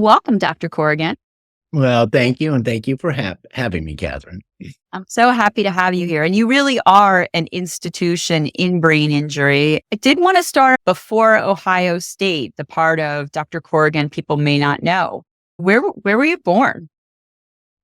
Welcome, Dr. Corrigan. Well, thank you. And thank you for having me, Katherine. I'm so happy to have you here. And you really are an institution in brain injury. I did want to start before Ohio State, the part of Dr. Corrigan people may not know. Where were you born?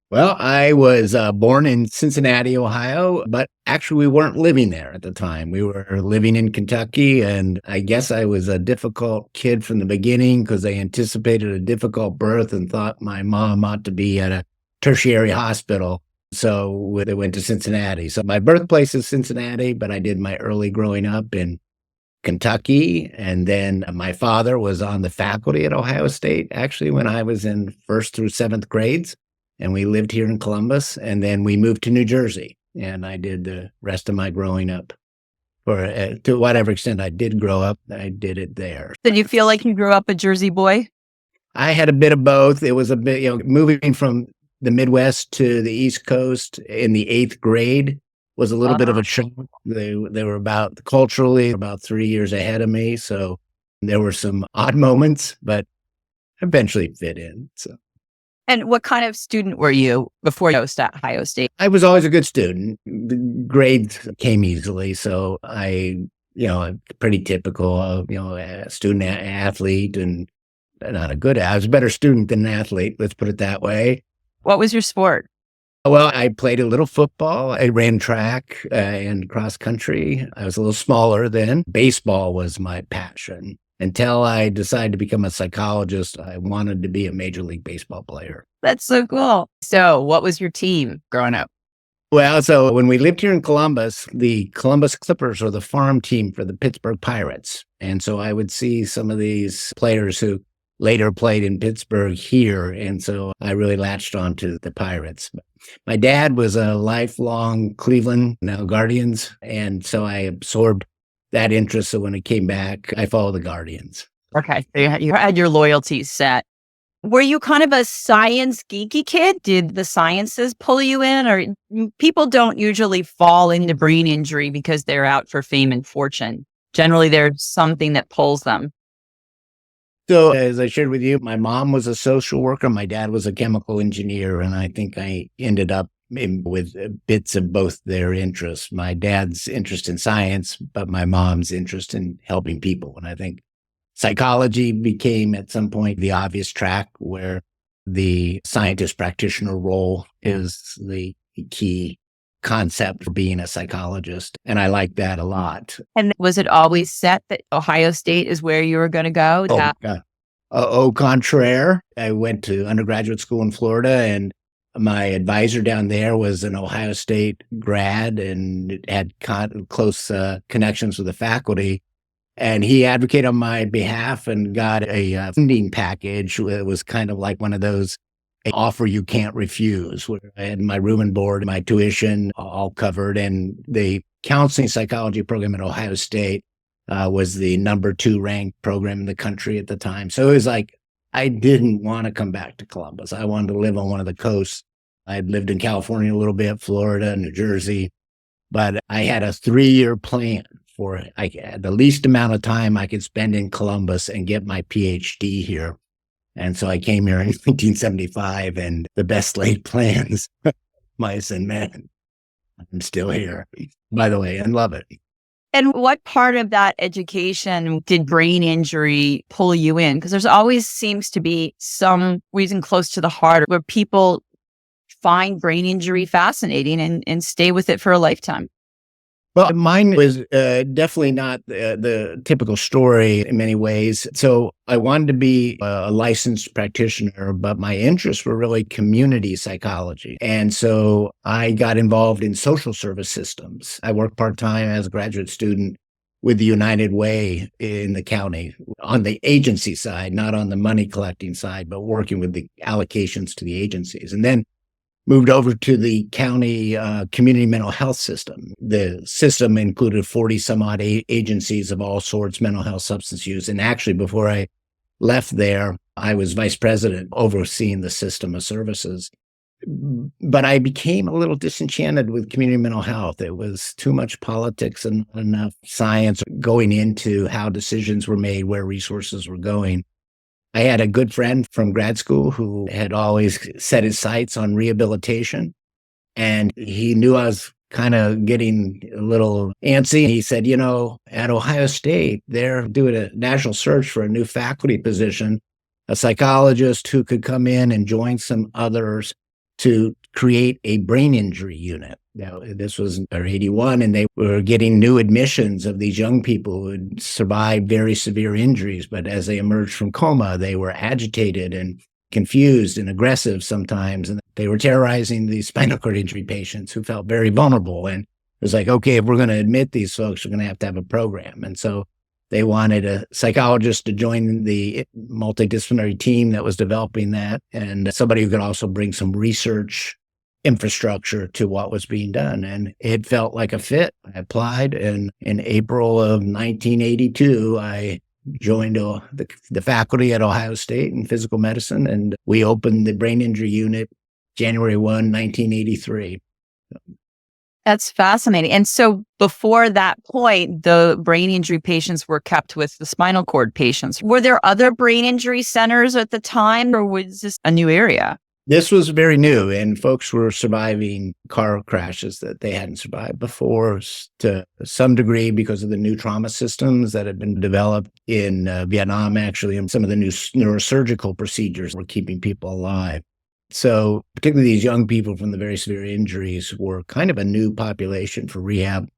Well, I was born in Cincinnati, Ohio, but actually we weren't living there at the time. We were living in Kentucky, and I guess I was a difficult kid from the beginning because they anticipated a difficult birth and thought my mom ought to be at a tertiary hospital. So they went to Cincinnati. So my birthplace is Cincinnati, but I did my early growing up in Kentucky. And then my father was on the faculty at Ohio State, actually, when I was in first through seventh grades. And we lived here in Columbus, and then we moved to New Jersey, and I did the rest of my growing up. To whatever extent I did grow up, I did it there. Did you feel like you grew up a Jersey boy? I had a bit of both. It was a bit, moving from the Midwest to the East Coast in the eighth grade was a little bit of a shock. They were culturally about 3 years ahead of me, so there were some odd moments, but eventually fit in. So. And what kind of student were you before you was at Ohio State? I was always a good student. The grades came easily. So pretty typical, a student athlete and I was a better student than an athlete. Let's put it that way. What was your sport? Well, I played a little football. I ran track and cross country. I was a little smaller then. Baseball was my passion. Until I decided to become a psychologist, I wanted to be a Major League Baseball player. That's so cool. So what was your team growing up? Well, so when we lived here in Columbus, the Columbus Clippers were the farm team for the Pittsburgh Pirates. And so I would see some of these players who later played in Pittsburgh here. And so I really latched on to the Pirates. My dad was a lifelong Cleveland Guardians. And so I absorbed that interest. So when it came back, I followed the Guardians. Okay. So you had your loyalties set. Were you kind of a science geeky kid? Did the sciences pull you in? Or people don't usually fall into brain injury because they're out for fame and fortune. Generally, there's something that pulls them. So as I shared with you, my mom was a social worker. My dad was a chemical engineer. And I think I ended up with bits of both their interests. My dad's interest in science, but my mom's interest in helping people. And I think psychology became at some point the obvious track where the scientist practitioner role is the key concept for being a psychologist. And I like that a lot. And was it always set that Ohio State is where you were going to go? Au contraire. I went to undergraduate school in Florida, and my advisor down there was an Ohio State grad and had close connections with the faculty. And he advocated on my behalf and got a funding package. It was kind of like one of those offer you can't refuse, where I had my room and board, my tuition all covered. And the counseling psychology program at Ohio State was the number 2 ranked program in the country at the time. So it was like, I didn't want to come back to Columbus. I wanted to live on one of the coasts. I'd lived in California a little bit, Florida, New Jersey, but I had a 3-year plan for the least amount of time I could spend in Columbus and get my PhD here. And so I came here in 1975, and the best laid plans, mice and men. I'm still here, by the way, and love it. And what part of that education did brain injury pull you in? Because there's always seems to be some reason close to the heart where people find brain injury fascinating and stay with it for a lifetime. Well, mine was definitely not the typical story in many ways. So I wanted to be a licensed practitioner, but my interests were really community psychology. And so I got involved in social service systems. I worked part-time as a graduate student with the United Way in the county on the agency side, not on the money collecting side, but working with the allocations to the agencies. And then moved over to the county community mental health system. The system included 40 some odd agencies of all sorts, mental health, substance use. And actually, before I left there, I was vice president overseeing the system of services. But I became a little disenchanted with community mental health. It was too much politics and not enough science going into how decisions were made, where resources were going. I had a good friend from grad school who had always set his sights on rehabilitation. And he knew I was kind of getting a little antsy. He said, at Ohio State, they're doing a national search for a new faculty position, a psychologist who could come in and join some others to create a brain injury unit. Now, this was in 81, and they were getting new admissions of these young people who had survived very severe injuries. But as they emerged from coma, they were agitated and confused and aggressive sometimes. And they were terrorizing these spinal cord injury patients who felt very vulnerable. And it was like, okay, if we're going to admit these folks, we're going to have a program. And so they wanted a psychologist to join the multidisciplinary team that was developing that, and somebody who could also bring some research infrastructure to what was being done. And it felt like a fit. I applied, and in April of 1982, I joined the faculty at Ohio State in physical medicine, and we opened the brain injury unit January 1, 1983. That's fascinating. And so before that point, the brain injury patients were kept with the spinal cord patients. Were there other brain injury centers at the time, or was this a new area? This was very new, and folks were surviving car crashes that they hadn't survived before to some degree because of the new trauma systems that had been developed in Vietnam, actually, and some of the new neurosurgical procedures were keeping people alive. So particularly these young people from the very severe injuries were kind of a new population for rehab.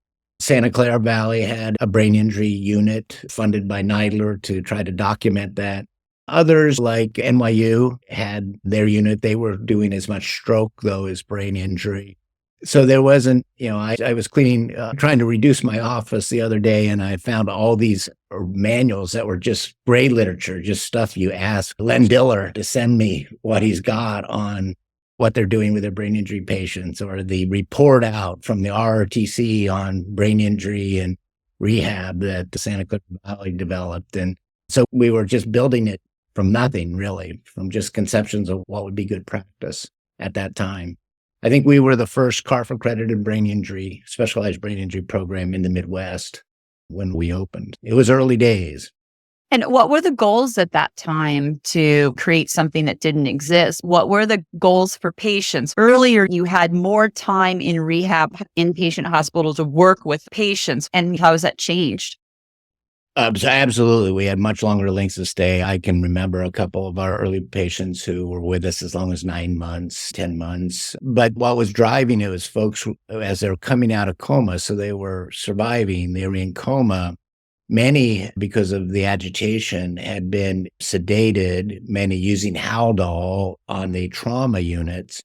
Santa Clara Valley had a brain injury unit funded by Neidler to try to document that. Others, like NYU, had their unit. They were doing as much stroke, though, as brain injury. So there wasn't, I was trying to reduce my office the other day, and I found all these manuals that were just gray literature, just stuff you ask Len Diller to send me what he's got on what they're doing with their brain injury patients, or the report out from the RRTC on brain injury and rehab that the Santa Clara Valley developed. And so we were just building it from nothing, really, from just conceptions of what would be good practice at that time. I think we were the first CARF-accredited specialized brain injury program in the Midwest when we opened. It was early days. And what were the goals at that time to create something that didn't exist? What were the goals for patients? Earlier, you had more time in rehab inpatient hospital to work with patients. And how has that changed? So absolutely. We had much longer lengths of stay. I can remember a couple of our early patients who were with us as long as 9 months, 10 months. But what was driving it was folks, as they were coming out of coma, so they were surviving, they were in coma. Many, because of the agitation, had been sedated, many using Haldol on the trauma units,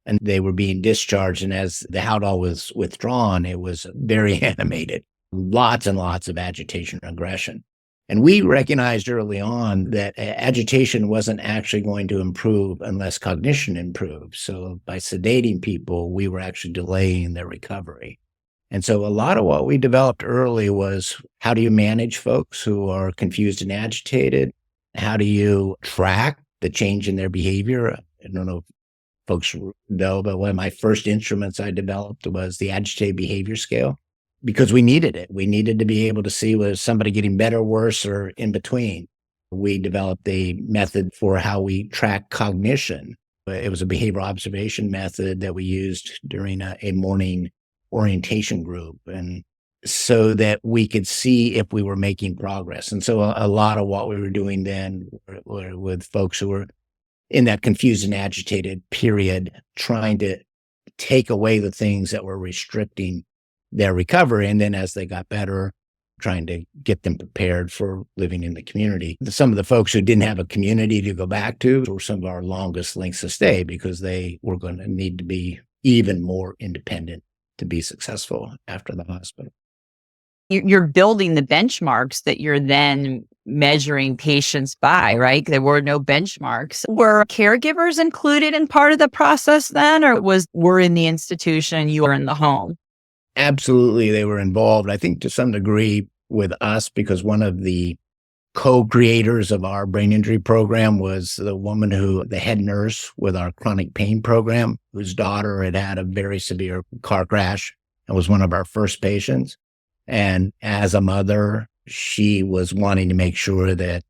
and they were being discharged. And as the Haldol was withdrawn, it was very animated. Lots and lots of agitation and aggression. And we recognized early on that agitation wasn't actually going to improve unless cognition improved. So by sedating people, we were actually delaying their recovery. And so a lot of what we developed early was, how do you manage folks who are confused and agitated? How do you track the change in their behavior? I don't know if folks know, but one of my first instruments I developed was the agitated behavior scale, because we needed it. We needed to be able to see, was somebody getting better, worse, or in between. We developed a method for how we track cognition. It was a behavioral observation method that we used during a morning orientation group, and so that we could see if we were making progress. And so a lot of what we were doing then were with folks who were in that confused and agitated period, trying to take away the things that were restricting their recovery. And then as they got better, trying to get them prepared for living in the community. Some of the folks who didn't have a community to go back to were some of our longest lengths of stay, because they were going to need to be even more independent to be successful after the hospital. You're building the benchmarks that you're then measuring patients by, right? There were no benchmarks. Were caregivers included in part of the process then, or were in the institution, you were in the home? Absolutely, they were involved, I think, to some degree with us, because one of the co-creators of our brain injury program was the head nurse with our chronic pain program, whose daughter had had a very severe car crash and was one of our first patients. And as a mother, she was wanting to make sure that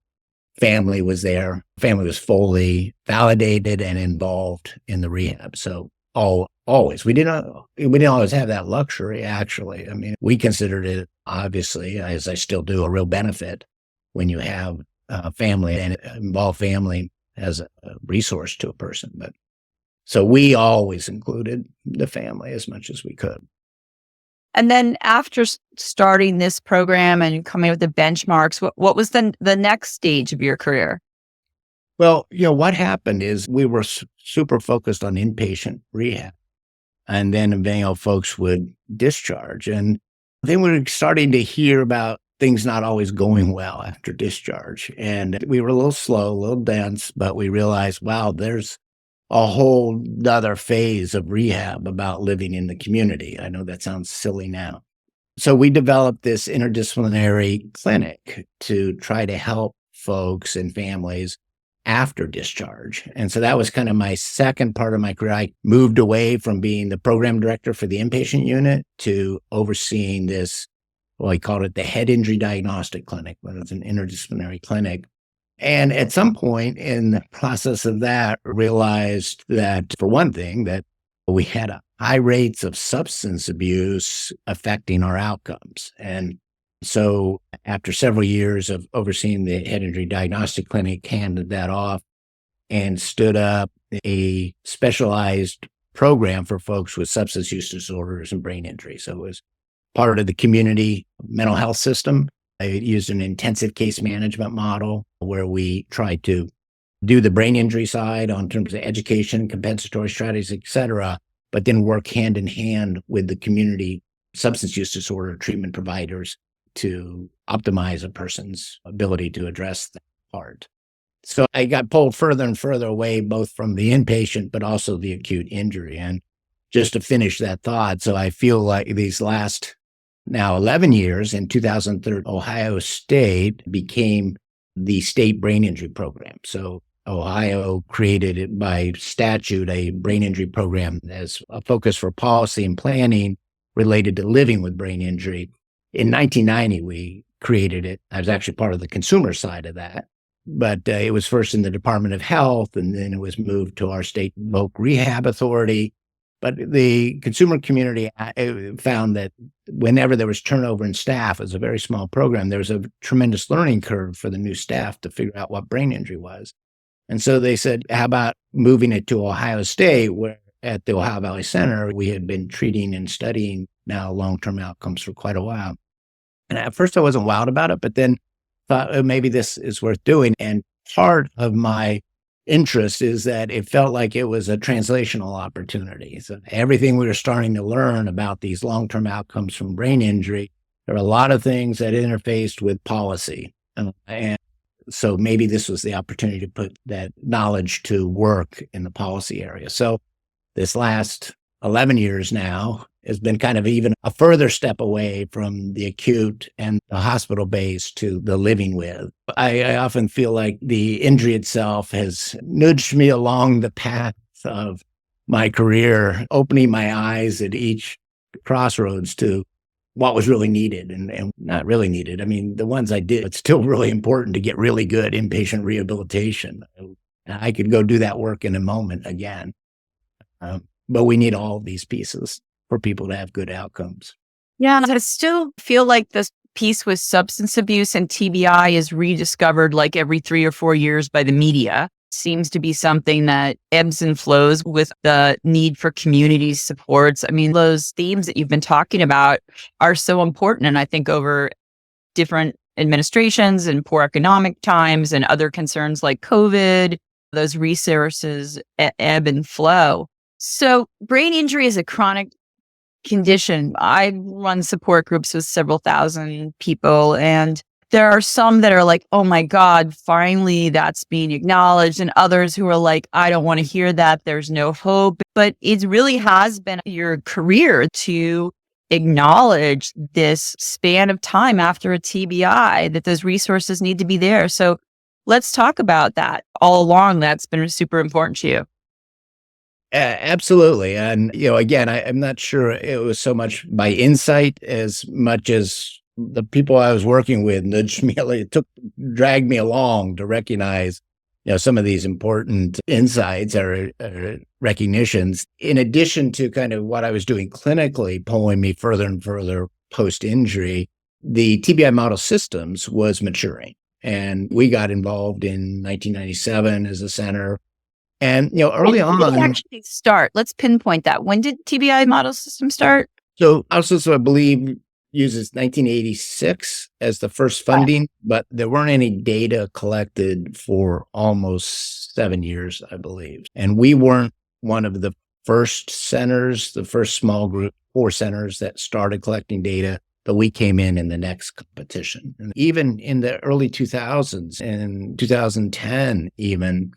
family was there. Family was fully validated and involved in the rehab. So always, we didn't always have that luxury, actually. I mean, we considered it, obviously, as I still do, a real benefit when you have family and involved family as a resource to a person. But so we always included the family as much as we could. And then after starting this program and coming up with the benchmarks, what was the next stage of your career? Well, what happened is we were super focused on inpatient rehab. And then, folks would discharge. And then we were starting to hear about things not always going well after discharge. And we were a little slow, a little dense, but we realized, wow, there's a whole other phase of rehab about living in the community. I know that sounds silly now. So we developed this interdisciplinary clinic to try to help folks and families after discharge. And so that was kind of my second part of my career. I moved away from being the program director for the inpatient unit to overseeing this, well, I called it the head injury diagnostic clinic, but it's an interdisciplinary clinic. And at some point in the process of that, realized that, for one thing, that we had high rates of substance abuse affecting our outcomes. And so after several years of overseeing the head injury diagnostic clinic, handed that off and stood up a specialized program for folks with substance use disorders and brain injury. So it was part of the community mental health system. I used an intensive case management model where we tried to do the brain injury side on terms of education, compensatory strategies, et cetera, but then work hand in hand with the community substance use disorder treatment providers to optimize a person's ability to address that part. So I got pulled further and further away, both from the inpatient, but also the acute injury. And just to finish that thought, so I feel like these last now 11 years, in 2003, Ohio State became the state brain injury program. So Ohio created it by statute, a brain injury program as a focus for policy and planning related to living with brain injury. In 1990, we created it. I was actually part of the consumer side of that, but it was first in the Department of Health, and then it was moved to our state voc rehab authority. But the consumer community found that whenever there was turnover in staff, it was a very small program, there was a tremendous learning curve for the new staff to figure out what brain injury was. And so they said, how about moving it to Ohio State, where at the Ohio Valley Center, we had been treating and studying now long-term outcomes for quite a while. And at first I wasn't wild about it, but then thought, oh, maybe this is worth doing. And part of my interest is that it felt like it was a translational opportunity. So everything we were starting to learn about these long-term outcomes from brain injury, there are a lot of things that interfaced with policy. And so maybe this was the opportunity to put that knowledge to work in the policy area. So this last 11 years now has been kind of even a further step away from the acute and the hospital base to the living with. I often feel like the injury itself has nudged me along the path of my career, opening my eyes at each crossroads to what was really needed and not really needed. I mean, the ones I did, it's still really important to get really good inpatient rehabilitation. I could go do that work in a moment again. But we need all of these pieces for people to have good outcomes. Yeah, and I still feel like this piece with substance abuse and TBI is rediscovered like every 3 or 4 years by the media. Seems to be something that ebbs and flows with the need for community supports. I mean, those themes that you've been talking about are so important. And I think over different administrations and poor economic times and other concerns like COVID, those resources ebb and flow. So brain injury is a chronic condition. I run support groups with several thousand people, and there are some that are like, oh my God, finally that's being acknowledged. And others who are like, I don't want to hear that. There's no hope. But it really has been your career to acknowledge this span of time after a TBI, that those resources need to be there. So let's talk about that. All along, that's been super important to you. Absolutely. And, again, I'm not sure it was so much by insight as much as the people I was working with nudged me, dragged me along to recognize, some of these important insights or recognitions, in addition to kind of what I was doing clinically, pulling me further and further post-injury. The TBI model systems was maturing, and we got involved in 1997 as a center. And, early When did it on, actually start? Let's pinpoint that. When did TBI model system start? so also, I believe, uses 1986 as the first funding, but there weren't any data collected for almost 7 years, I believe. And we weren't one of the first centers, the first small group, 4 centers that started collecting data, but we came in the next competition. And even in the early 2000s and 2010 even,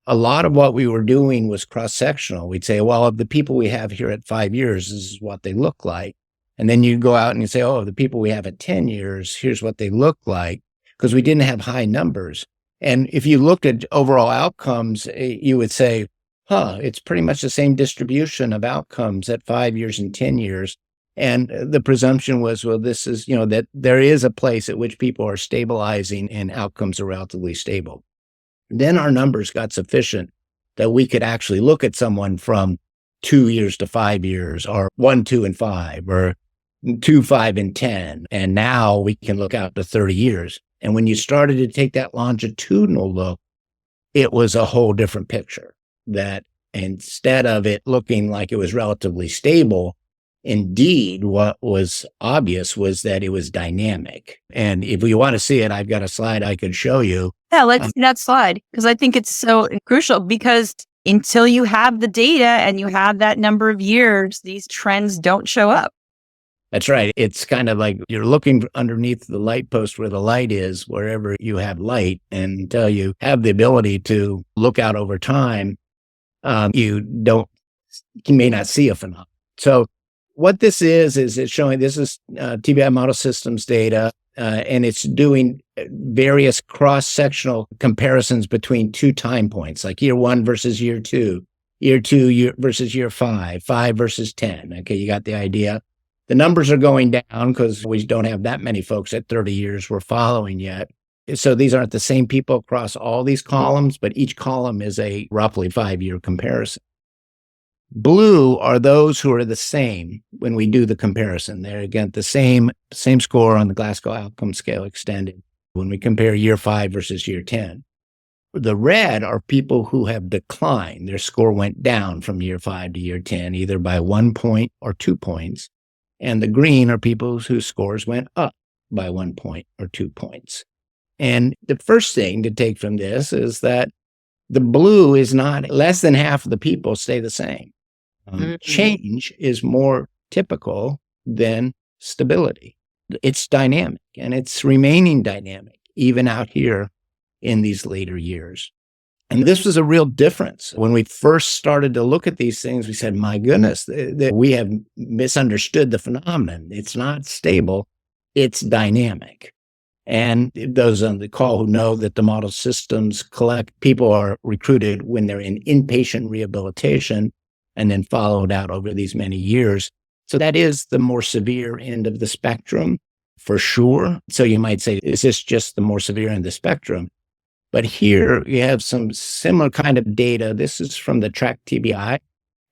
a lot of what we were doing was cross-sectional. We'd say, well, of the people we have here at 5 years, this is what they look like. And then you go out and you say, oh, the people we have at 10 years, here's what they look like, because we didn't have high numbers. And if you looked at overall outcomes, you would say, it's pretty much the same distribution of outcomes at 5 years and 10 years. And the presumption was, well, this is, that there is a place at which people are stabilizing and outcomes are relatively stable. Then our numbers got sufficient that we could actually look at someone from 2 years to 5 years, or 1, 2, and 5, or 2, 5, and 10. And now we can look out to 30 years. And when you started to take that longitudinal look, it was a whole different picture, that instead of it looking like it was relatively stable, indeed, what was obvious was that it was dynamic. And if you want to see it, I've got a slide I could show you. Yeah, let's see that slide, because I think it's so crucial, because until you have the data and you have that number of years, these trends don't show up. That's right. It's kind of like you're looking underneath the light post where the light is, wherever you have light, and until you have the ability to look out over time, you may not see a phenomenon. So what this is it's showing, this is TBI model systems data, and it's doing various cross-sectional comparisons between 2 time points, like year 1 versus year 2 versus year 5 versus 10. Okay, you got the idea. The numbers are going down because we don't have that many folks at 30 years we're following yet. So these aren't the same people across all these columns, but each column is a roughly 5-year comparison. Blue are those who are the same when we do the comparison. They're, again, the same score on the Glasgow Outcome Scale Extended when we compare year 5 versus year 10. The red are people who have declined. Their score went down from year 5 to year 10, either by 1 point or 2 points. And the green are people whose scores went up by 1 point or 2 points. And the first thing to take from this is that the blue is not less than half of the people stay the same. Change is more typical than stability. It's dynamic, and it's remaining dynamic even out here in these later years. And this was a real difference. When we first started to look at these things, we said, my goodness, we have misunderstood the phenomenon. It's not stable, it's dynamic. And those on the call who know that the model systems people are recruited when they're in inpatient rehabilitation and then followed out over these many years. So that is the more severe end of the spectrum, for sure. So you might say, is this just the more severe end of the spectrum? But here you have some similar kind of data. This is from the TRACK TBI,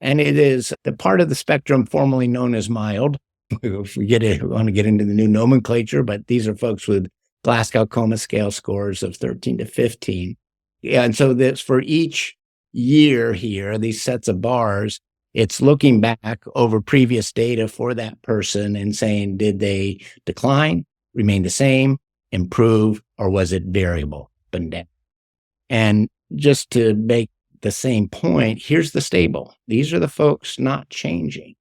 and it is the part of the spectrum formerly known as mild. If we want to get into the new nomenclature, but these are folks with Glasgow Coma Scale scores of 13 to 15. Yeah, and so this for each year here, these sets of bars, it's looking back over previous data for that person and saying, did they decline, remain the same, improve, or was it variable up and down? And just to make the same point, here's the stable. These are the folks not changing.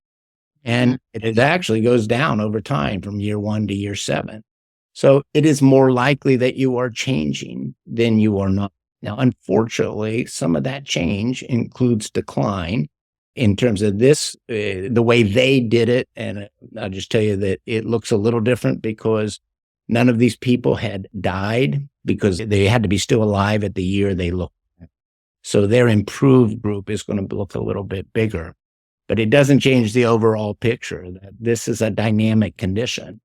And it actually goes down over time from year 1 to year 7. So it is more likely that you are changing than you are not. Now, unfortunately, some of that change includes decline in terms of this, the way they did it. And I'll just tell you that it looks a little different because none of these people had died because they had to be still alive at the year they looked at. So their improved group is going to look a little bit bigger. But it doesn't change the overall picture that this is a dynamic condition.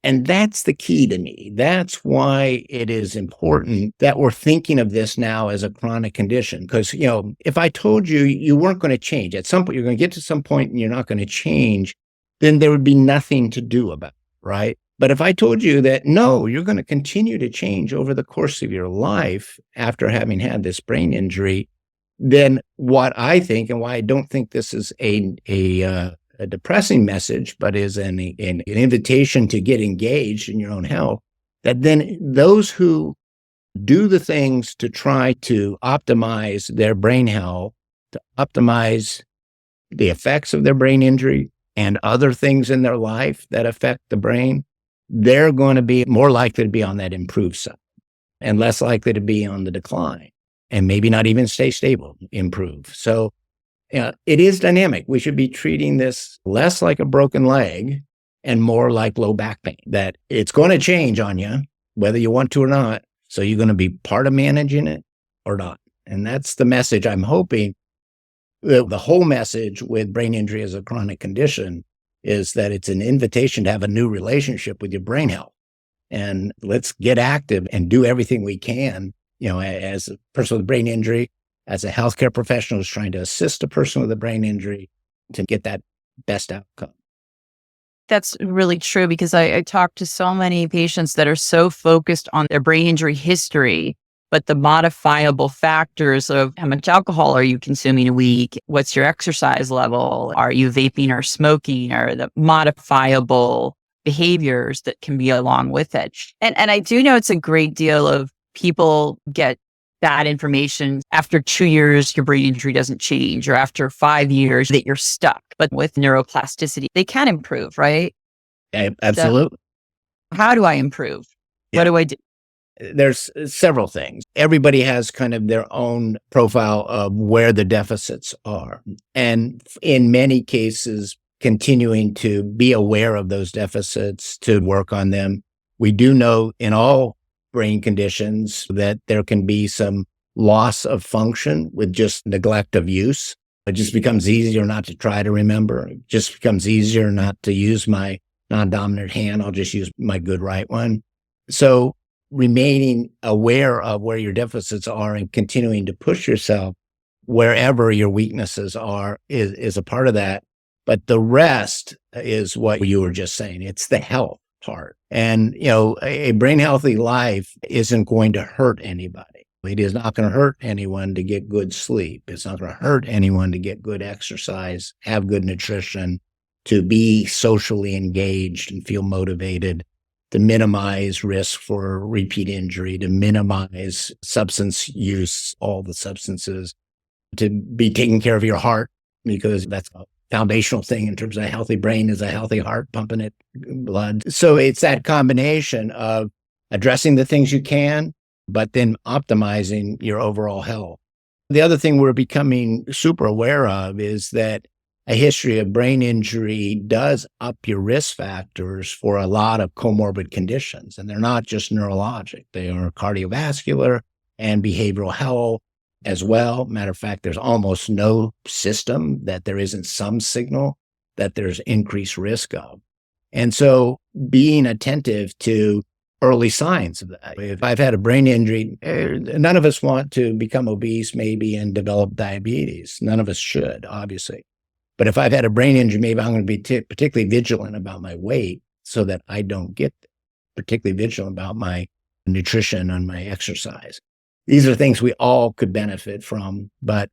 And that's the key to me. That's why it is important that we're thinking of this now as a chronic condition. Because, if I told you you weren't going to change, at some point, you're going to get to some point and you're not going to change, then there would be nothing to do about it, right? But if I told you that, no, you're going to continue to change over the course of your life after having had this brain injury, then what I think, and why I don't think this is a depressing message, but is an invitation to get engaged in your own health, that then those who do the things to try to optimize their brain health, to optimize the effects of their brain injury and other things in their life that affect the brain, they're going to be more likely to be on that improved side and less likely to be on the decline, and maybe not even stay stable, improve. So it is dynamic. We should be treating this less like a broken leg and more like low back pain, that it's going to change on you, whether you want to or not. So you're going to be part of managing it or not. And that's the message I'm hoping. The whole message with brain injury as a chronic condition is that it's an invitation to have a new relationship with your brain health. And let's get active and do everything we can, as a person with a brain injury, as a healthcare professional who's trying to assist a person with a brain injury to get that best outcome. That's really true, because I talk to so many patients that are so focused on their brain injury history, but the modifiable factors of how much alcohol are you consuming a week? What's your exercise level? Are you vaping or smoking? Are the modifiable behaviors that can be along with it? And I do know it's a great deal of people get that information after 2 years, your brain injury doesn't change, or after 5 years that you're stuck. But with neuroplasticity, they can improve, right? Absolutely. So how do I improve? Yeah. What do I do? There's several things. Everybody has kind of their own profile of where the deficits are. And in many cases, continuing to be aware of those deficits, to work on them. We do know in all brain conditions that there can be some loss of function with just neglect of use. It just becomes easier not to try to remember. It just becomes easier not to use my non-dominant hand. I'll just use my good right one. So remaining aware of where your deficits are and continuing to push yourself wherever your weaknesses are is a part of that. But the rest is what you were just saying. It's the health part. And, a brain healthy life isn't going to hurt anybody. It is not going to hurt anyone to get good sleep. It's not going to hurt anyone to get good exercise, have good nutrition, to be socially engaged and feel motivated, to minimize risk for repeat injury, to minimize substance use, all the substances, to be taking care of your heart, because that's a foundational thing in terms of a healthy brain is a healthy heart pumping it blood. So it's that combination of addressing the things you can, but then optimizing your overall health. The other thing we're becoming super aware of is that a history of brain injury does up your risk factors for a lot of comorbid conditions. And they're not just neurologic. They are cardiovascular and behavioral health as well. Matter of fact, there's almost no system that there isn't some signal that there's increased risk of. And so being attentive to early signs of that. If I've had a brain injury, none of us want to become obese maybe and develop diabetes. None of us should, obviously. But if I've had a brain injury, maybe I'm going to be particularly vigilant about my weight so that I don't get particularly vigilant about my nutrition and my exercise. These are things we all could benefit from, but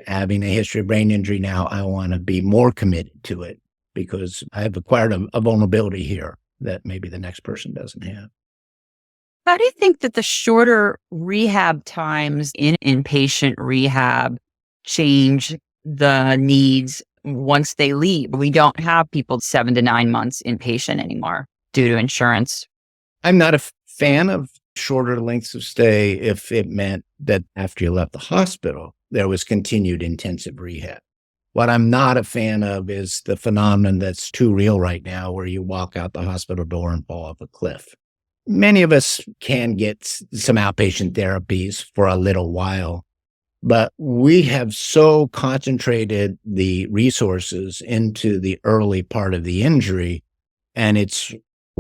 having a history of brain injury now, I want to be more committed to it because I have acquired a vulnerability here that maybe the next person doesn't have. How do you think that the shorter rehab times in inpatient rehab change the needs once they leave? We don't have people 7 to 9 months inpatient anymore due to insurance. I'm not a fan of shorter lengths of stay if it meant that after you left the hospital, there was continued intensive rehab. What I'm not a fan of is the phenomenon that's too real right now where you walk out the hospital door and fall off a cliff. Many of us can get some outpatient therapies for a little while, but we have so concentrated the resources into the early part of the injury, and it's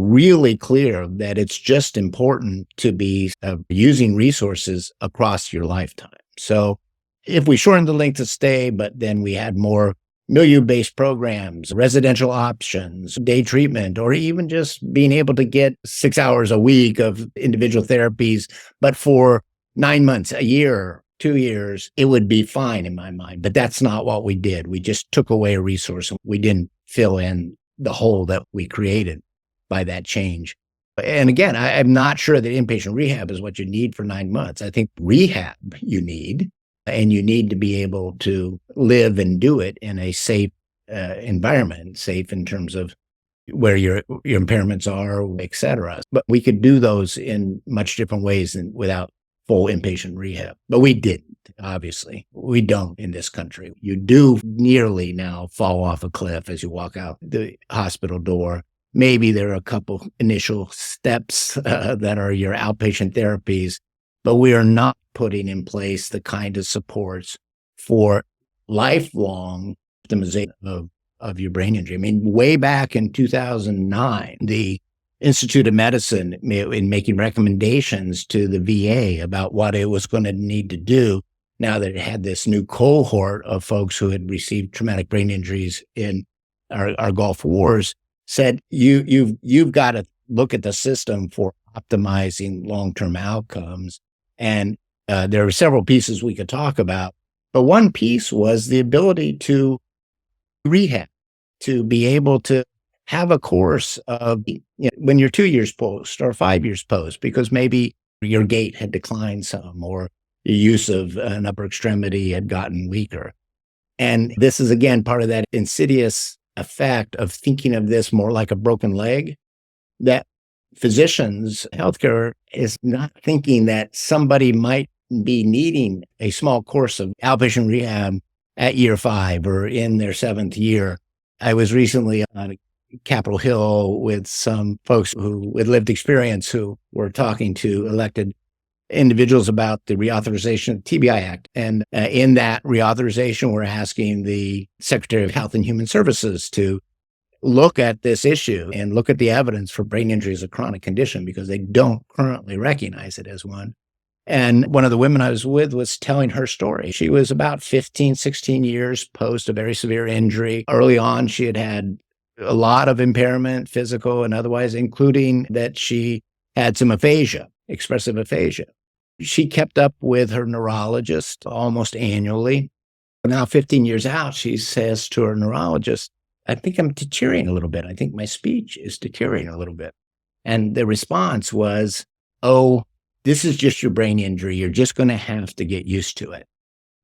really clear that it's just important to be using resources across your lifetime. So if we shortened the length of stay, but then we had more milieu-based programs, residential options, day treatment, or even just being able to get 6 hours a week of individual therapies, but for 9 months, a year, 2 years, it would be fine in my mind. But that's not what we did. We just took away a resource. We didn't fill in the hole that we created by that change. And again, I'm not sure that inpatient rehab is what you need for 9 months. I think rehab you need, and you need to be able to live and do it in a safe environment, safe in terms of where your impairments are, et cetera. But we could do those in much different ways than without full inpatient rehab. But we didn't, obviously. We don't in this country. You do nearly now fall off a cliff as you walk out the hospital door. Maybe there are a couple initial steps that are your outpatient therapies, but we are not putting in place the kind of supports for lifelong optimization of your brain injury. I mean, way back in 2009, the Institute of Medicine, in making recommendations to the VA about what it was going to need to do now that it had this new cohort of folks who had received traumatic brain injuries in our Gulf Wars, said, you've got to look at the system for optimizing long-term outcomes. And there are several pieces we could talk about, but one piece was the ability to rehab, to be able to have a course of, when you're 2 years post or 5 years post, because maybe your gait had declined some or your use of an upper extremity had gotten weaker. And this is, again, part of that insidious effect of thinking of this more like a broken leg, that physicians, healthcare is not thinking that somebody might be needing a small course of outpatient rehab at year 5 or in their 7th year. I was recently on Capitol Hill with some folks with lived experience who were talking to elected individuals about the reauthorization of the TBI Act. And in that reauthorization, we're asking the Secretary of Health and Human Services to look at this issue and look at the evidence for brain injury as a chronic condition, because they don't currently recognize it as one. And one of the women I was with was telling her story. She was about 15, 16 years post a very severe injury. Early on, she had had a lot of impairment, physical and otherwise, including that she had some aphasia, expressive aphasia. She kept up with her neurologist almost annually. Now, 15 years out, she says to her neurologist, I think I'm deteriorating a little bit. I think my speech is deteriorating a little bit. And the response was, oh, this is just your brain injury. You're just going to have to get used to it,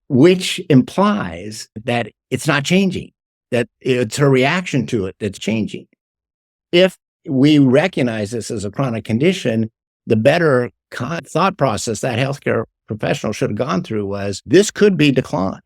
which implies that it's not changing, that it's her reaction to it that's changing. If we recognize this as a chronic condition, the better thought process that healthcare professional should have gone through was, this could be decline,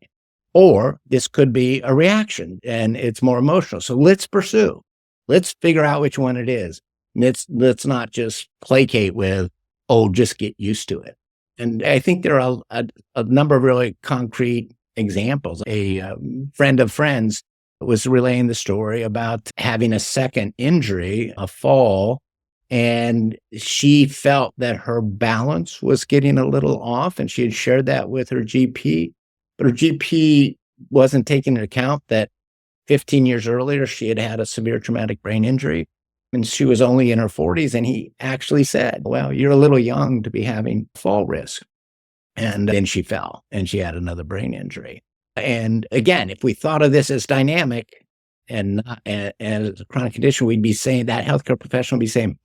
or this could be a reaction and it's more emotional. So let's pursue. Let's figure out which one it is. Let's not just placate with, oh, just get used to it. And I think there are a number of really concrete examples. A friend of friends was relaying the story about having a second injury, a fall, and she felt that her balance was getting a little off, and she had shared that with her GP. But her GP wasn't taking into account that 15 years earlier, she had had a severe traumatic brain injury, and she was only in her 40s. And he actually said, well, you're a little young to be having fall risk. And then she fell and she had another brain injury. And again, if we thought of this as dynamic and not as a chronic condition, we'd be saying, that healthcare professional would be saying,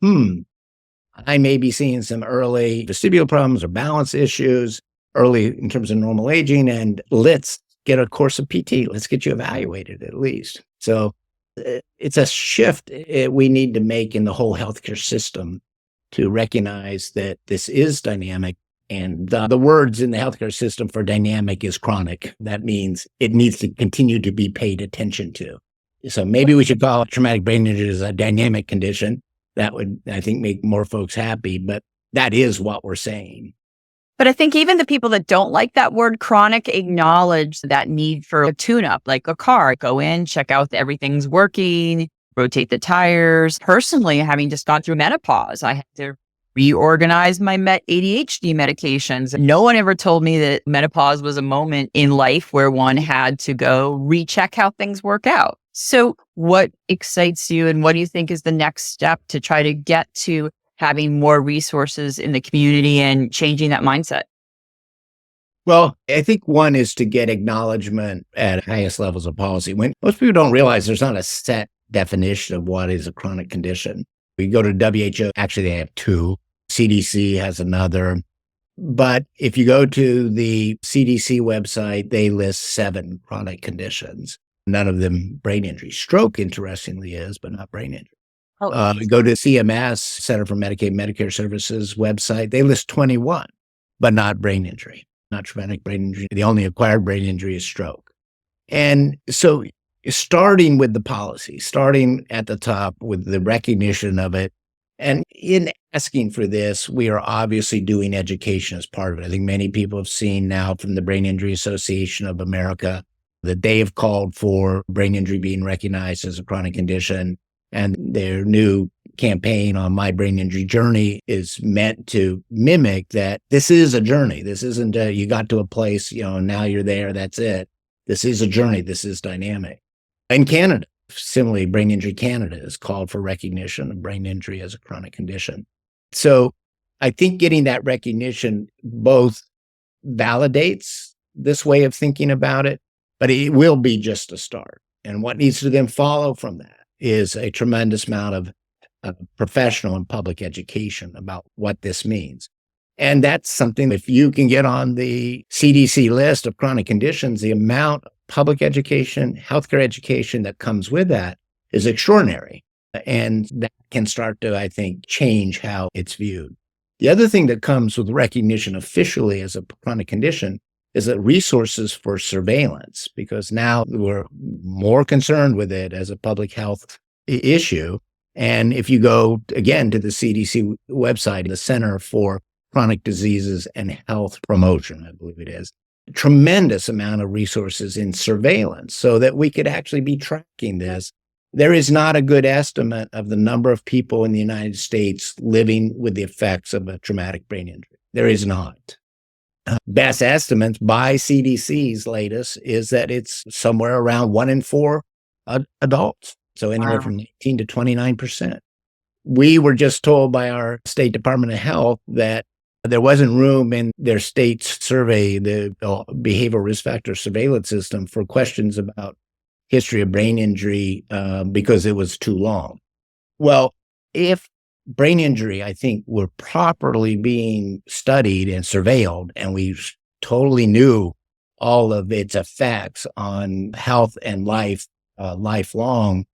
I may be seeing some early vestibular problems or balance issues early in terms of normal aging, and let's get a course of PT. Let's get you evaluated at least. So it's a shift we need to make in the whole healthcare system to recognize that this is dynamic. And the words in the healthcare system for dynamic is chronic. That means it needs to continue to be paid attention to. So maybe we should call traumatic brain injury as a dynamic condition. That would, I think, make more folks happy. But that is what we're saying. But I think even the people that don't like that word chronic acknowledge that need for a tune-up, like a car. Go in, check out everything's working, rotate the tires. Personally, having just gone through menopause, I had to reorganize my ADHD medications. No one ever told me that menopause was a moment in life where one had to go recheck how things work out. So what excites you and what do you think is the next step to try to get to having more resources in the community and changing that mindset? Well, I think one is to get acknowledgement at highest levels of policy. When most people don't realize there's not a set definition of what is a chronic condition. We go to WHO, actually they have two. CDC has another. But if you go to the CDC website, they list 7 chronic conditions. None of them brain injury. Stroke, interestingly, is, but not brain injury. We go to CMS, Center for Medicaid and Medicare Services website. They list 21, but not brain injury, not traumatic brain injury. The only acquired brain injury is stroke. And so starting with the policy, starting at the top with the recognition of it, and in asking for this, we are obviously doing education as part of it. I think many people have seen now from the Brain Injury Association of America that they have called for brain injury being recognized as a chronic condition. And their new campaign on My Brain Injury Journey is meant to mimic that this is a journey. This isn't you got to a place, now you're there, that's it. This is a journey. This is dynamic. In Canada, similarly, Brain Injury Canada has called for recognition of brain injury as a chronic condition. So I think getting that recognition both validates this way of thinking about it, but it will be just a start. And what needs to then follow from that is a tremendous amount of professional and public education about what this means. And that's something, if you can get on the CDC list of chronic conditions, the amount of public education, healthcare education that comes with that is extraordinary. And that can start to, I think, change how it's viewed. The other thing that comes with recognition officially as a chronic condition is that resources for surveillance, because now we're more concerned with it as a public health issue. And if you go, again, to the CDC website, the Center for Chronic Diseases and Health Promotion, I believe it is, a tremendous amount of resources in surveillance so that we could actually be tracking this. There is not a good estimate of the number of people in the United States living with the effects of a traumatic brain injury. There is not. Best estimates by CDC's latest is that it's somewhere around 1 in 4 adults. So anywhere from 19 to 29%. We were just told by our State Department of Health that there wasn't room in their state's survey, the behavioral risk factor surveillance system, for questions about history of brain injury because it was too long. Well, if brain injury, I think, were properly being studied and surveilled, and we totally knew all of its effects on health and life lifelong,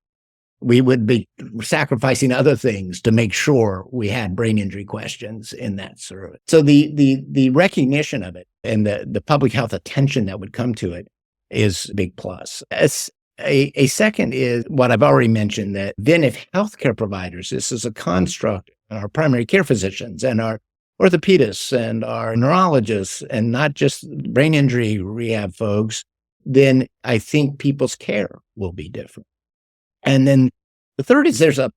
we would be sacrificing other things to make sure we had brain injury questions in that survey. So the recognition of it and the public health attention that would come to it is a big plus. As a second is what I've already mentioned, that then if healthcare providers, this is a construct, our primary care physicians and our orthopedists and our neurologists, and not just brain injury rehab folks, then I think people's care will be different. And then the third is there's a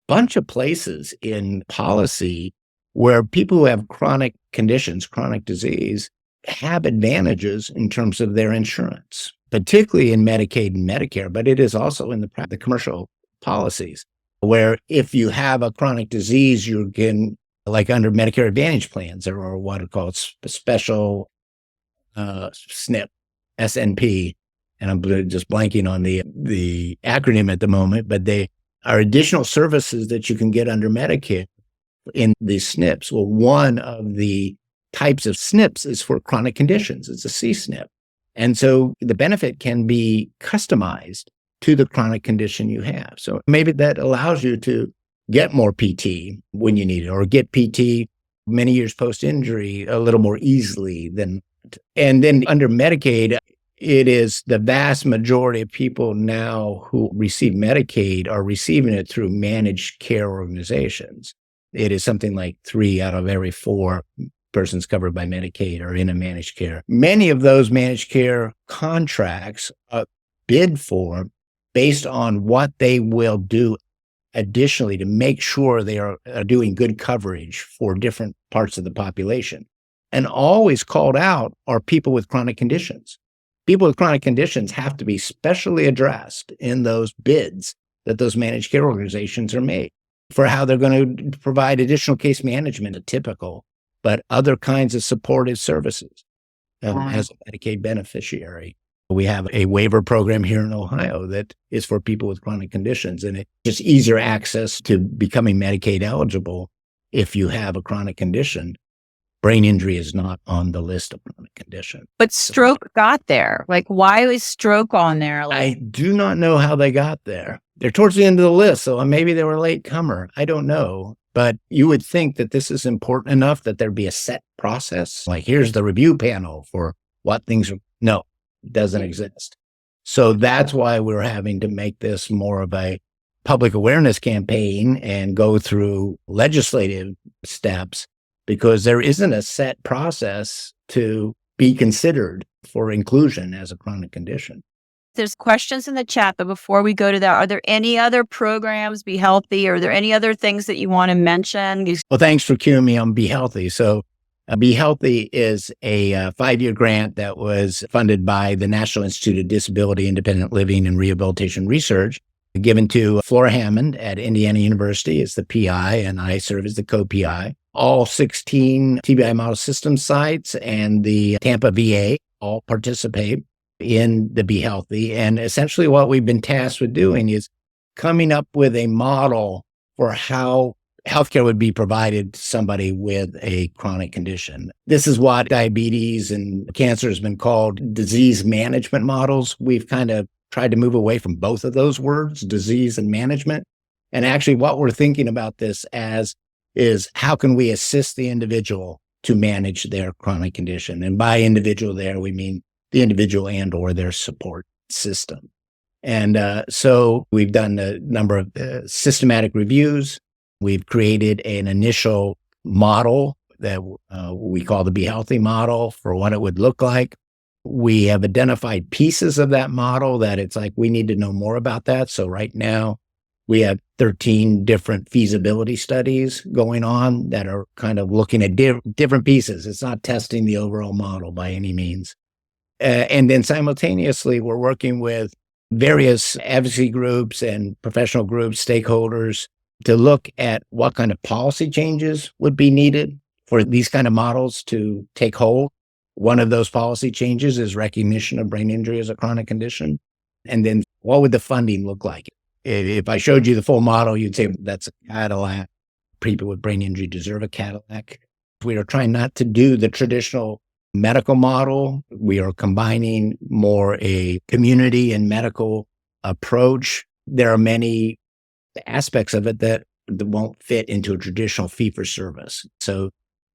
bunch of places in policy where people who have chronic conditions, chronic disease, have advantages in terms of their insurance, particularly in Medicaid and Medicare, but it is also in the commercial policies, where if you have a chronic disease, you can, like under Medicare Advantage plans, or what are called special SNP, SNP, and I'm just blanking on the acronym at the moment, but they are additional services that you can get under Medicare in these SNPs. Well, one of the types of SNPs is for chronic conditions. It's a C-SNP. And so the benefit can be customized to the chronic condition you have. So maybe that allows you to get more PT when you need it, or get PT many years post-injury a little more easily than. And then under Medicaid, it is the vast majority of people now who receive Medicaid are receiving it through managed care organizations. It is something like 3 out of every 4 persons covered by Medicaid are in a managed care. Many of those managed care contracts are bid for based on what they will do additionally to make sure they are doing good coverage for different parts of the population. And always called out are people with chronic conditions. People with chronic conditions have to be specially addressed in those bids that those managed care organizations are made for how they're going to provide additional case management, a typical, but other kinds of supportive services as a Medicaid beneficiary. We have a waiver program here in Ohio that is for people with chronic conditions, and it's just easier access to becoming Medicaid eligible if you have a chronic condition. Brain injury is not on the list of chronic condition. But stroke got there. Like, why was stroke on there? I do not know how they got there. They're towards the end of the list, so maybe they were a late comer. I don't know. But you would think that this is important enough that there'd be a set process. Like, here's the review panel for what things are. No, it doesn't exist. So that's why we're having to make this more of a public awareness campaign and go through legislative steps, because there isn't a set process to be considered for inclusion as a chronic condition. There's questions in the chat, but before we go to that, are there any other programs, Be Healthy? Are there any other things that you want to mention? Well, thanks for cueing me on Be Healthy. So Be Healthy is a 5-year grant that was funded by the National Institute of Disability, Independent Living, and Rehabilitation Research, given to Flora Hammond at Indiana University as the PI, and I serve as the co-PI. All 16 TBI model system sites and the Tampa VA all participate in the Be Healthy. And essentially what we've been tasked with doing is coming up with a model for how healthcare would be provided to somebody with a chronic condition. This is what diabetes and cancer has been called disease management models. We've kind of tried to move away from both of those words, disease and management. And actually what we're thinking about this as is how can we assist the individual to manage their chronic condition? And by individual there, we mean the individual and or their support system. And so we've done a number of systematic reviews. We've created an initial model that we call the Be Healthy model for what it would look like. We have identified pieces of that model that it's like we need to know more about that. So right now, we have 13 different feasibility studies going on that are kind of looking at different pieces. It's not testing the overall model by any means. And then simultaneously, we're working with various advocacy groups and professional groups, stakeholders, to look at what kind of policy changes would be needed for these kind of models to take hold. One of those policy changes is recognition of brain injury as a chronic condition. And then what would the funding look like? If I showed you the full model, you'd say that's a Cadillac. People with brain injury deserve a Cadillac. We are trying not to do the traditional medical model. We are combining more a community and medical approach. There are many aspects of it that won't fit into a traditional fee-for-service. So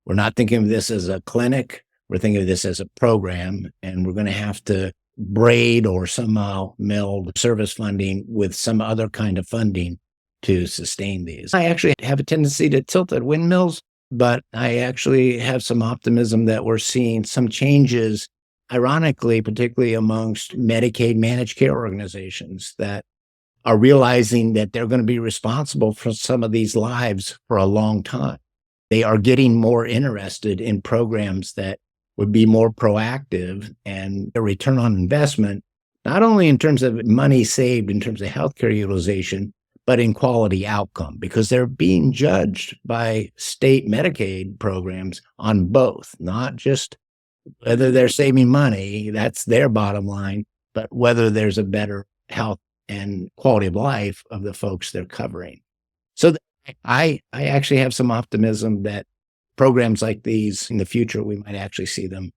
we're not thinking of this as a clinic. We're thinking of this as a program, and we're going to have to braid or somehow meld service funding with some other kind of funding to sustain these. I actually have a tendency to tilt at windmills, but I actually have some optimism that we're seeing some changes, ironically, particularly amongst Medicaid managed care organizations that are realizing that they're going to be responsible for some of these lives for a long time. They are getting more interested in programs that would be more proactive and a return on investment, not only in terms of money saved in terms of healthcare utilization, but in quality outcome, because they're being judged by state Medicaid programs on both, not just whether they're saving money, that's their bottom line, but whether there's a better health and quality of life of the folks they're covering. So I actually have some optimism that programs like these in the future, we might actually see them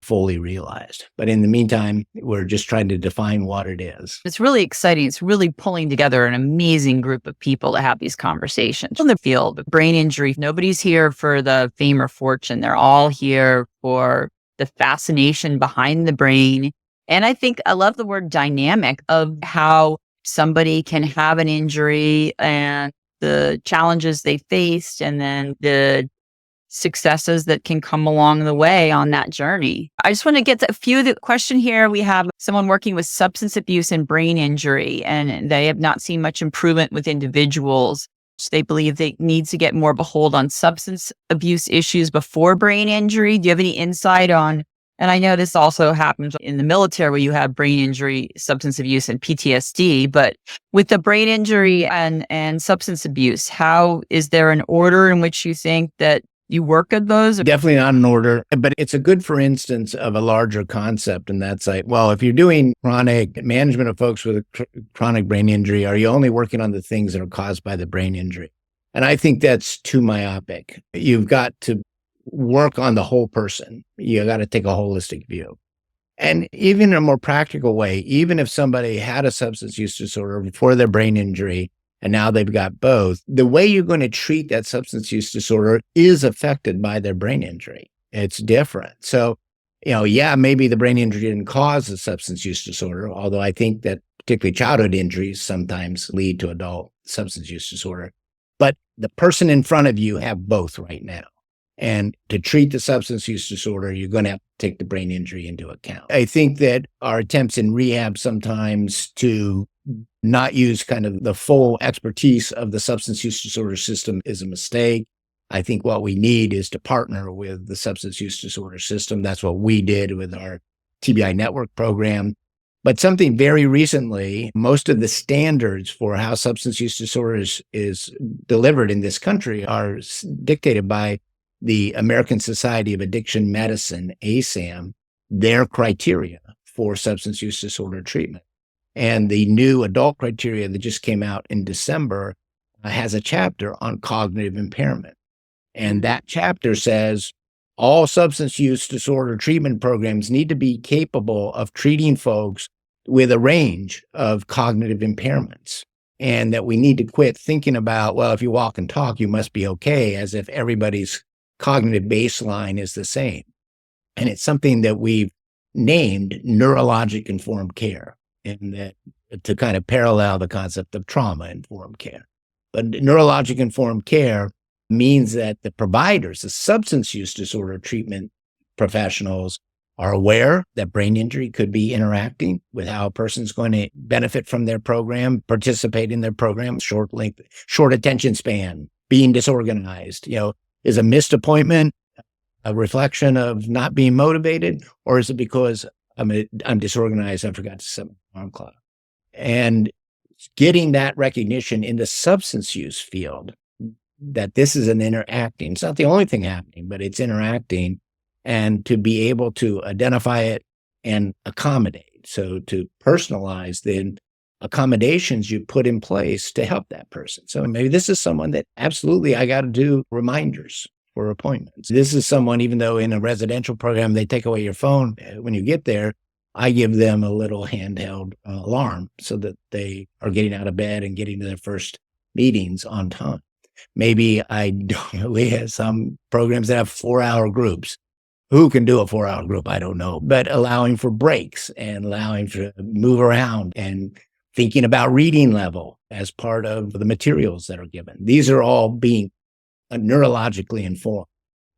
fully realized. But in the meantime, we're just trying to define what it is. It's really exciting. It's really pulling together an amazing group of people to have these conversations in the field of brain injury. Nobody's here for the fame or fortune. They're all here for the fascination behind the brain. And I think I love the word dynamic of how somebody can have an injury and the challenges they faced, and then the successes that can come along the way on that journey. I just want to get to a few of the question here. We have someone working with substance abuse and brain injury, and they have not seen much improvement with individuals. So they believe they need to get more of a hold on substance abuse issues before brain injury. Do you have any insight on? And I know this also happens in the military where you have brain injury, substance abuse, and PTSD. But with the brain injury and substance abuse, how is there an order in which you think that you work at those? Definitely not an order, but it's a good, for instance, of a larger concept. And that's like, well, if you're doing chronic management of folks with a chronic brain injury, are you only working on the things that are caused by the brain injury? And I think that's too myopic. You've got to work on the whole person. You got to take a holistic view. And even in a more practical way, even if somebody had a substance use disorder before their brain injury, and now they've got both, the way you're going to treat that substance use disorder is affected by their brain injury. It's different. So, maybe the brain injury didn't cause the substance use disorder, although I think that particularly childhood injuries sometimes lead to adult substance use disorder. But the person in front of you have both right now. And to treat the substance use disorder, you're going to have to take the brain injury into account. I think that our attempts in rehab sometimes to not use kind of the full expertise of the substance use disorder system is a mistake. I think what we need is to partner with the substance use disorder system. That's what we did with our TBI network program. But something very recently, most of the standards for how substance use disorder is delivered in this country are dictated by the American Society of Addiction Medicine, ASAM, their criteria for substance use disorder treatment. And the new adult criteria that just came out in December has a chapter on cognitive impairment. And that chapter says all substance use disorder treatment programs need to be capable of treating folks with a range of cognitive impairments. And that we need to quit thinking about, well, if you walk and talk, you must be okay, as if everybody's cognitive baseline is the same. And it's something that we've named neurologic informed care, and that to kind of parallel the concept of trauma informed care. But neurologic informed care means that the providers, the substance use disorder treatment professionals, are aware that brain injury could be interacting with how a person's going to benefit from their program, participate in their program, short attention span, being disorganized. Is a missed appointment a reflection of not being motivated, or is it because I'm disorganized, I forgot to set my alarm clock? And getting that recognition in the substance use field, that this is an interacting, it's not the only thing happening, but it's interacting, and to be able to identify it and accommodate. So to personalize the accommodations you put in place to help that person. So maybe this is someone that absolutely I got to do reminders for appointments. This is someone, even though in a residential program, they take away your phone when you get there, I give them a little handheld alarm so that they are getting out of bed and getting to their first meetings on time. Maybe we have some programs that have 4-hour groups. Who can do a 4-hour group? I don't know, but allowing for breaks and allowing to move around and thinking about reading level as part of the materials that are given. These are all being neurologically informed.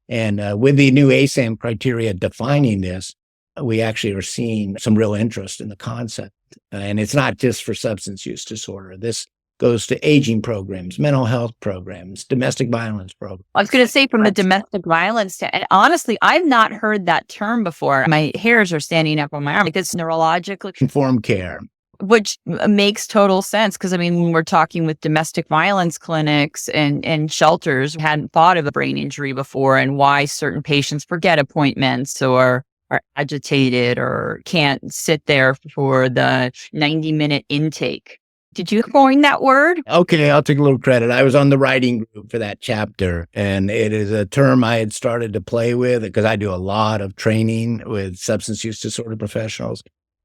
And with the new ASAM criteria defining this, we actually are seeing some real interest in the concept. And it's not just for substance use disorder. This goes to aging programs, mental health programs, domestic violence programs. I was going to say from the domestic violence, and honestly, I've not heard that term before. My hairs are standing up on my arm because neurologically informed care. Which makes total sense because, when we're talking with domestic violence clinics and shelters, we hadn't thought of a brain injury before and why certain patients forget appointments or are agitated or can't sit there for the 90-minute intake. Did you coin that word? Okay, I'll take a little credit. I was on the writing group for that chapter, and it is a term I had started to play with because I do a lot of training with substance use disorder professionals.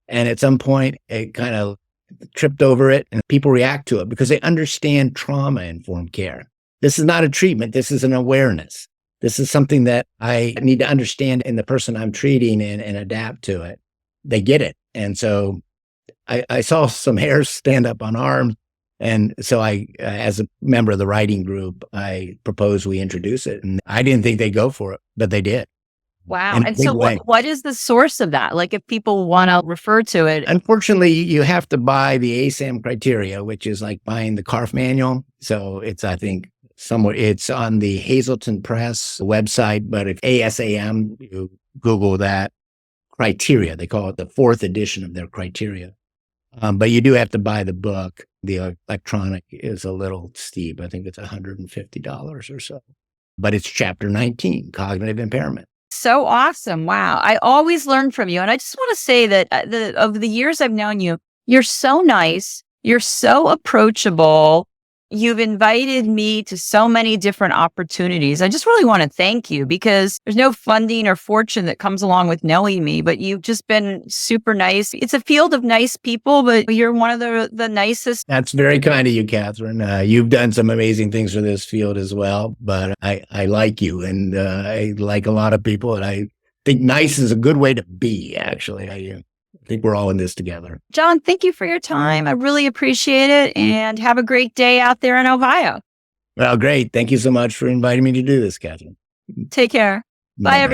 And at some point, it kind of tripped over it, and people react to it because they understand trauma-informed care. This is not a treatment. This is an awareness. This is something that I need to understand in the person I'm treating and adapt to it. They get it. And so I saw some hairs stand up on arms And so as a member of the writing group, I proposed we introduce it. And I didn't think they'd go for it, but they did. Wow. In a And big so way. what is the source of that? Like if people want to refer to it. Unfortunately, you have to buy the ASAM criteria, which is like buying the CARF manual. So it's, I think, somewhere it's on the Hazleton Press website, but if ASAM, you Google that criteria, they call it the fourth edition of their criteria. But you do have to buy the book. The electronic is a little steep. I think it's $150 or so. But it's chapter 19, cognitive impairment. So awesome. Wow. I always learn from you. And I just want to say that of the years I've known you, you're so nice. You're so approachable. You've invited me to so many different opportunities. I just really want to thank you because there's no funding or fortune that comes along with knowing me, but you've just been super nice. It's a field of nice people, but you're one of the nicest. That's very kind of you, Katherine. You've done some amazing things for this field as well, but I like you and I like a lot of people. And I think nice is a good way to be, actually. I think we're all in this together. John, thank you for your time. I really appreciate it and have a great day out there in Ohio. Well, great. Thank you so much for inviting me to do this, Katherine. Take care. Bye, everyone.